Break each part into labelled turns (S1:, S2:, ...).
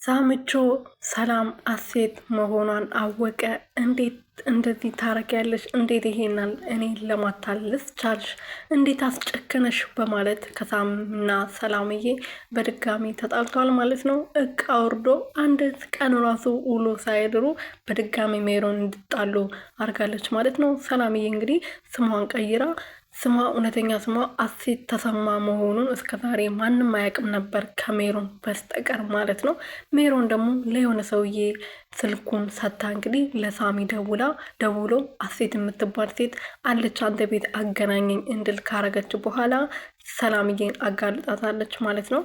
S1: ሳምቾ ሰላም አሴት መሆኗን አወቀ። እንዴት እንደዚህ ታረጊያለሽ? እንዴት ይሄናል እኔ ለማታለስ ቻልሽ? እንዴት አስጨከነሽ? በማለት ከሳምና ሰላምዬ በድጋሚ ተጣልቷል ማለት ነው። እቃ ወርዶ አንድ ቀን ራሱ ውሎ ሳይድሩ በድጋሚ ሜሮን እንድጣሉ አርጋለች ማለት ነው። ሰላምዬ እንግዲህ ስሟን ቀይራ ስሟ እውነተኛ ስሟ አሴት ተሰማ መሆኑን እስከዛሬ ማንም አያውቅም ነበር ከሜሮን በስተቀር ማለት ነው። ሜሮን ደግሞ ለየሆነ ሰውዬ ስልኩን ሰታ እንግዲህ ለሳሚ ደውሎ አሴት የምትባል ሴት አለች አንተ ቤት አገናኘኝ እንድል ካረገች በኋላ ሰላምዬን አጋልጣታለች ማለት ነው።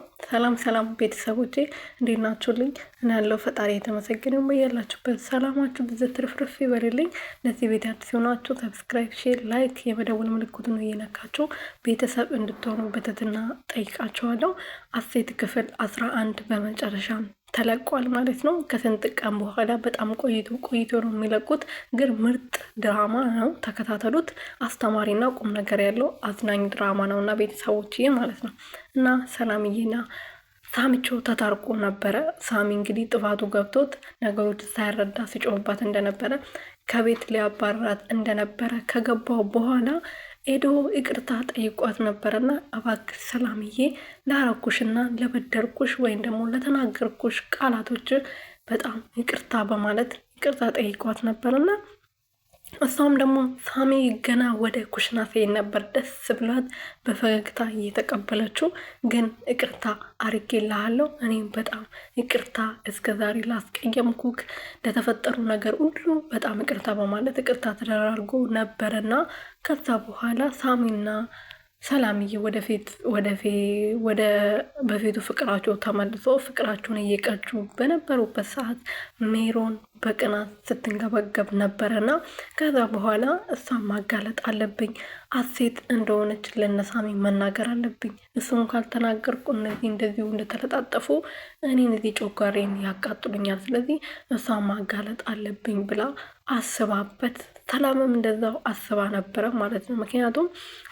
S1: ሰላም ቤተሰቦቼ እንዴት ናችሁልኝ? እና ያለው ፈጣሪ የተመሰገነ ያላችሁበት ሰላማችሁ ብዘት ትርፍርፍ ይበልልኝ። ለዚህ ቤት አዲስ ሲሆናችሁ ሰብስክራይብ፣ ሼር፣ ላይክ የመደወል ምልክቱን እየነካችሁ ቤተሰብ እንድትሆኑ በትህትና ጠይቃችኋለሁ። አሴት ክፍል 11 በመጨረሻም ተለቋል ማለት ነው። ከስንት ቀን በኋላ በጣም ቆይቶ ነው የሚለቁት፣ ግን ምርጥ ድራማ ነው። ተከታተሉት። አስተማሪና ቁም ነገር ያለው አዝናኝ ድራማ ነው እና ቤተሰቦች ማለት ነው። እና ሰላምዬና ሳምቾ ተታርቆ ነበረ። ሳሚ እንግዲህ ጥፋቱ ገብቶት ነገሮች ሳይረዳ ሲጮህባት እንደነበረ ከቤት ሊያባራት እንደነበረ ከገባው በኋላ ኤዶ ይቅርታ ጠይቋት ነበረና እባክሽ ሰላምዬ ላረኩሽና ለበደርኩሽ ወይም ደግሞ ለተናገርኩሽ ቃላቶች በጣም ይቅርታ በማለት ይቅርታ ጠይቋት ነበርና እሷም ደግሞ ሳሚ ገና ወደ ኩሽና ሲሄድ ነበር ደስ ብሏት በፈገግታ እየተቀበለችው። ግን ይቅርታ አርጌልሃለሁ፣ እኔም በጣም ይቅርታ እስከዛሬ ላስቀየምኩክ ለተፈጠሩ ነገር ሁሉ በጣም ይቅርታ በማለት ይቅርታ ተደራርጎ ነበረና ከዛ በኋላ ሳሚና ሰላምዬ በፊቱ ፍቅራቸው ተመልሶ ፍቅራቸውን እየቀጩ በነበሩበት ሰዓት ሜሮን በቅናት ስትንገበገብ ነበረና ከዛ በኋላ እሷን ማጋለጥ አለብኝ፣ አሴት እንደሆነች ለነሳሚ መናገር አለብኝ። እሱን ካልተናገርኩ እነዚህ እንደዚሁ እንደተለጣጠፉ እኔን እዚህ ጮጋሬን ያቃጥሉኛል። ስለዚህ እሷን ማጋለጥ አለብኝ ብላ አስባበት፣ ሰላምም እንደዛው አስባ ነበረ ማለት ነው። ምክንያቱም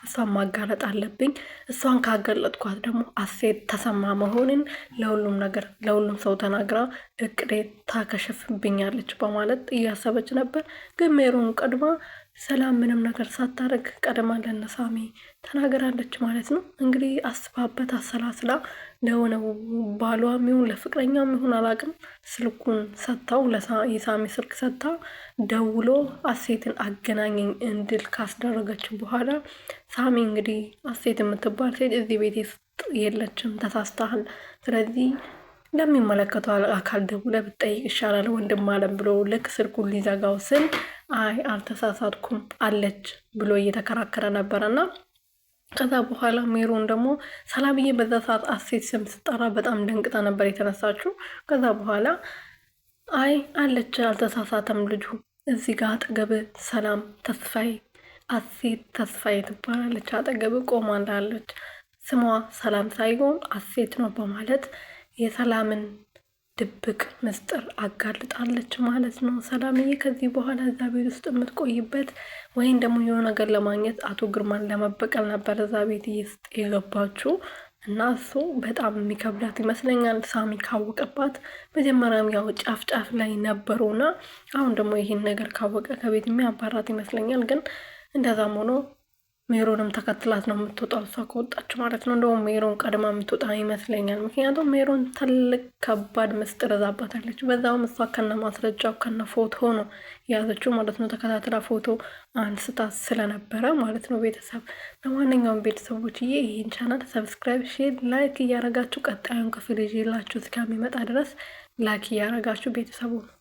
S1: እሷን ማጋለጥ አለብኝ፣ እሷን ካገለጥኳት ደግሞ አሴት ተሰማ መሆንን ለሁሉም ሰው ተናግራ እቅዴ ታከሸፍብኛለች በማለት እያሰበች ነበር። ግን ሜሮን ቀድማ ሰላም ምንም ነገር ሳታደርግ ቀድማ ለነሳሚ ተናገራለች ማለት ነው። እንግዲህ አስባበት አሰላስላ ለሆነ ባሏም ይሁን ለፍቅረኛም ይሁን አላውቅም ስልኩን ሰታው የሳሚ ስልክ ሰታ ደውሎ አሴትን አገናኘኝ እንድል ካስደረገችው በኋላ ሳሚ እንግዲህ አሴት የምትባል ሴት እዚህ ቤት ውስጥ የለችም፣ ተሳስተሃል፣ ስለዚህ ለሚመለከተው አካል ደውለህ ብትጠይቅ ይሻላል ወንድም አለም ብሎ ልክ ስልኩን ሊዘጋው ስል አይ አልተሳሳትኩም አለች ብሎ እየተከራከረ ነበረና ከዛ በኋላ ሜሮን ደግሞ ሰላምዬ በዛ ሰዓት አሴት ስም ስጠራ በጣም ደንቅጣ ነበር የተነሳችው። ከዛ በኋላ አይ አለች አልተሳሳተም ልጁ እዚህ ጋር አጠገብ ሰላም ተስፋዬ አሴት ተስፋዬ ትባላለች አጠገብ ቆማ እንዳለች ስሟ ሰላም ሳይሆን አሴት ነው በማለት የሰላምን ድብቅ ምስጢር አጋልጣለች ማለት ነው። ሰላምዬ ከዚህ በኋላ እዛ ቤት ውስጥ የምትቆይበት ወይም ደግሞ የሆነ ነገር ለማግኘት አቶ ግርማን ለመበቀል ነበር እዛ ቤት ውስጥ የገባችው እና እሱ በጣም የሚከብዳት ይመስለኛል ሳሚ ካወቀባት። መጀመሪያም ያው ጫፍ ላይ ነበሩና አሁን ደግሞ ይህን ነገር ካወቀ ከቤት የሚያባራት ይመስለኛል። ግን እንደዛም ሆኖ ሜሮንም ተከትላት ነው የምትወጣው እሷ ከወጣች ማለት ነው። እንደውም ሜሮን ቀድማ የምትወጣ ይመስለኛል። ምክንያቱም ሜሮን ትልቅ ከባድ ምስጢር እዛባታለች። በዛውም እሷ ከነ ማስረጃው ከነ ፎቶ ነው የያዘችው ማለት ነው። ተከታትላ ፎቶ አንስታ ስለነበረ ማለት ነው። ቤተሰብ ለማንኛውም ቤተሰቦች ይህን ቻናል ሰብስክራይብ፣ ሼር፣ ላይክ እያረጋችሁ ቀጣዩን ክፍል ይዤላችሁ እስከሚመጣ ድረስ ላይክ እያረጋችሁ ቤተሰቡ ነው